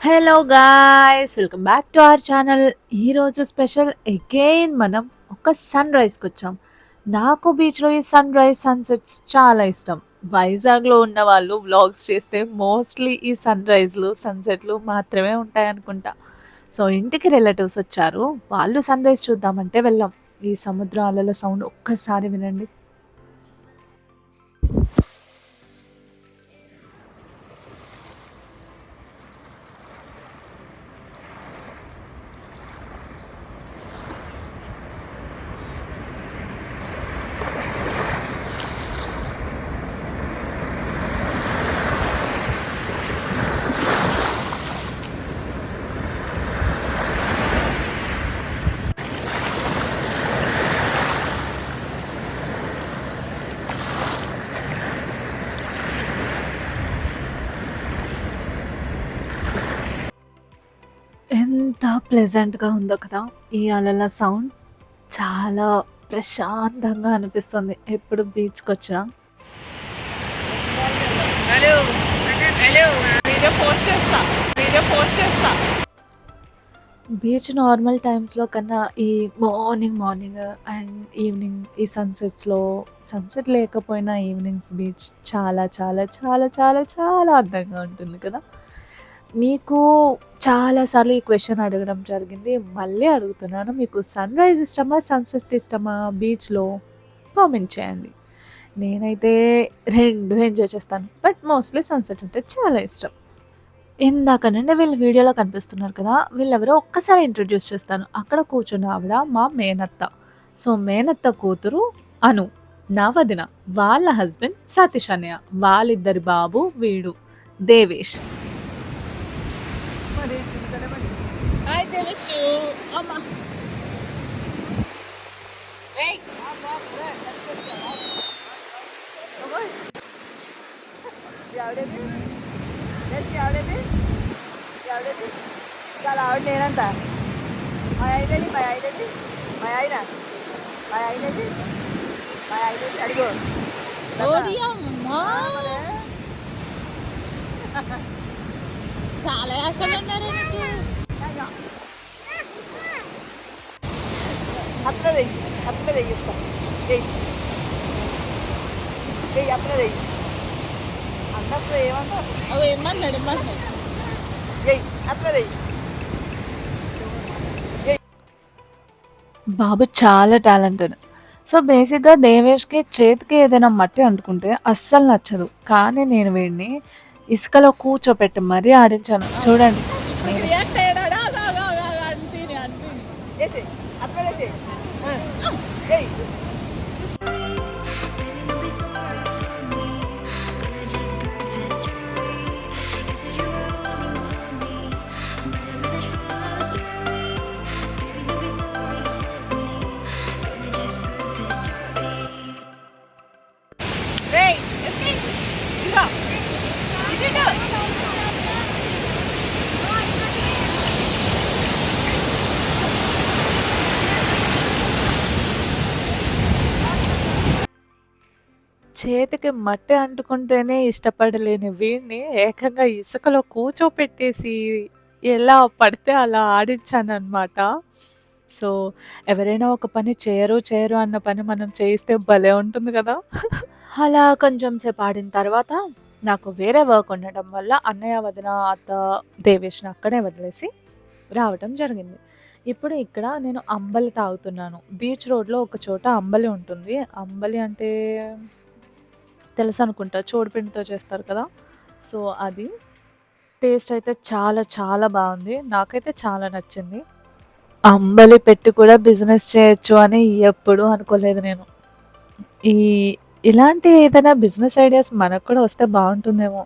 Hello guys, welcome back to our channel. ఈరోజు special again మనం ఒక సన్ రైజ్కి వచ్చాం. నాకు బీచ్లో ఈ సన్ రైజ్ సన్సెట్స్ చాలా ఇష్టం. వైజాగ్లో ఉన్న వాళ్ళు వ్లాగ్స్ చేస్తే మోస్ట్లీ ఈ సన్ రైజ్లు సన్సెట్లు మాత్రమే ఉంటాయి అనుకుంటా. సో ఇంటికి రిలేటివ్స్ వచ్చారు, వాళ్ళు సన్ రైజ్ చూద్దామంటే వెళ్ళాం. ఈ సముద్ర అలల సౌండ్ ఒక్కసారి వినండి. ఎంత ప్లెజెంట్‌గా ఉందో కదా! ఈ అలల సౌండ్ చాలా ప్రశాంతంగా అనిపిస్తుంది ఎప్పుడు బీచ్‌కొచ్చినా. హలో హలో వీడియో పోస్ట్ చేస్తా బీచ్ నార్మల్ టైమ్స్‌లో కన్నా ఈ మార్నింగ్ అండ్ ఈవినింగ్ ఈ సన్సెట్ లేకపోయినా ఈవినింగ్స్ బీచ్ చాలా చాలా చాలా చాలా చాలా అందంగా ఉంటుంది కదా! మీకు చాలా సార్లు ఈ క్వెషన్ అడగడం జరిగింది. మళ్ళీ అడుగుతున్నాను. మీకు సన్‌రైజ్ ఇష్టమా? సన్‌సెట్ ఇష్టమా బీచ్‌లో? కామెంట్ చేయండి. నేనైతే 2 ఎంజాయ్ చేస్తాను. బట్ మోస్ట్‌లీ సన్‌సెట్ అంటే చాలా ఇష్టం. ఇందాక నుండి వీళ్ళు వీడియోలో కనిపిస్తున్నారు కదా! వీళ్ళెవరో ఒక్కసారి ఇంట్రొడ్యూస్ చేస్తాను. అక్కడ కూర్చున్న ఆవిడ మా మేనత్త. సో, మేనత్త కూతురు అను. నా వదిన. వాళ్ళ హస్బెండ్ సతీష్ అన్నయ్య. వాళ్ళిద్దరి బాబు వీడు దేవేష్. హాయ్ దేవేషు అమ్మ ఏయ్ ఎవడేది ఎవడేది చాలా ఆవిడ నేనంత మా అయినది అడుగు చాలా ఆశలు ఉన్నారు నీకు అట్లా తెగిస్తా అట్లా తెగి అన్నప్పుడు ఏమన్నాడు అట్లా తెగి బాబు చాలా టాలెంటెడ్. సో, బేసిక్‌గా దేవేష్‌కి చేతికి ఏదైనా మట్టి అంటుకుంటే అస్సలు నచ్చదు. కానీ నేను వీడిని ఇసుకలో కూర్చోపెట్టి మరీ ఆడించాను. చూడండి. నేను రియాక్ట్ అయ్యాడా అంತೀನಿ వేసి అట్లా వేసి చేతికి మట్టి అంటుకుంటేనే ఇష్టపడలేని వీడిని ఏకంగా ఇసుకలో కూర్చోపెట్టేసి ఎలా పడితే అలా ఆడించాననమాట. సో, ఎవరైనా ఒక పని చేయరు అన్న పని మనం చేయిస్తే భలే ఉంటుంది కదా! అలా కొంచెం సేపు ఆడిన తర్వాత నాకు వేరే వర్క్ ఉండటం వల్ల అన్నయ్య, వదిన, అత్త, దేవేష్‌ని అక్కడే వదిలేసి రావటం జరిగింది. ఇప్పుడు ఇక్కడ నేను అంబలి తాగుతున్నాను. బీచ్ రోడ్‌లో ఒక చోట అంబలి ఉంటుంది. అంబలి అంటే తెలుసనుకుంటా. చోడిపిండితో చేస్తారు కదా! సో, అది. టేస్ట్ అయితే చాలా చాలా బావుంది. నాకైతే చాలా నచ్చింది. అంబలి పెట్టి కూడా బిజినెస్ చేయొచ్చు అని ఎప్పుడూ అనుకోలేదు నేను. ఈ ఇలాంటి ఏదైనా బిజినెస్ ఐడియాస్ మనకు కూడా వస్తే బావుంటుందేమో.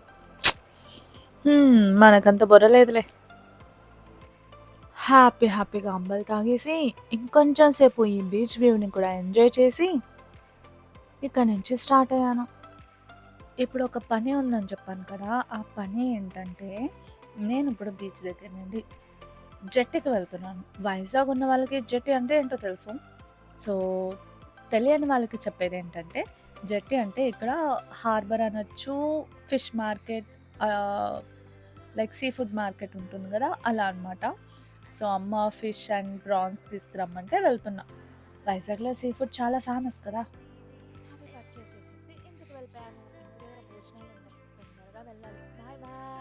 మనకంత బుర్ర లేదులే. హ్యాపీగా అంబలి తాగేసి, ఇంకొంచెం సేపు ఈ బీచ్ వ్యూని కూడా ఎంజాయ్ చేసి, ఇక్కడి నుంచి స్టార్ట్ అయ్యాను. ఇప్పుడు ఒక పని ఉందని చెప్పాను కదా! ఆ పని ఏంటంటే, నేనిప్పుడు బీచ్ దగ్గర నుండి జెట్టీకి వెళ్తున్నాను. వైజాగ్ ఉన్న వాళ్ళకి జెట్టి అంటే ఏంటో తెలుసు. సో, తెలియని వాళ్ళకి చెప్పేదేంటంటే, జెట్టి అంటే ఇక్కడ హార్బర్ అనొచ్చు, fish market, like sea food market ఉంటుంది కదా అలా అనమాట. సో అమ్మ ఫిష్ అండ్ ప్రాన్స్ తీసుకురమ్మంటే వెళ్తున్నా. వైజాగ్లో సీ ఫుడ్ చాలా ఫేమస్ కదా. అవి పర్చేస్ చేసేసి ఇంటికి వెళ్ళిపోయాను. ఇంటి దగ్గర భోజనాలు ఉన్నాయి, తొందరగా వెళ్ళాలి. Bye bye.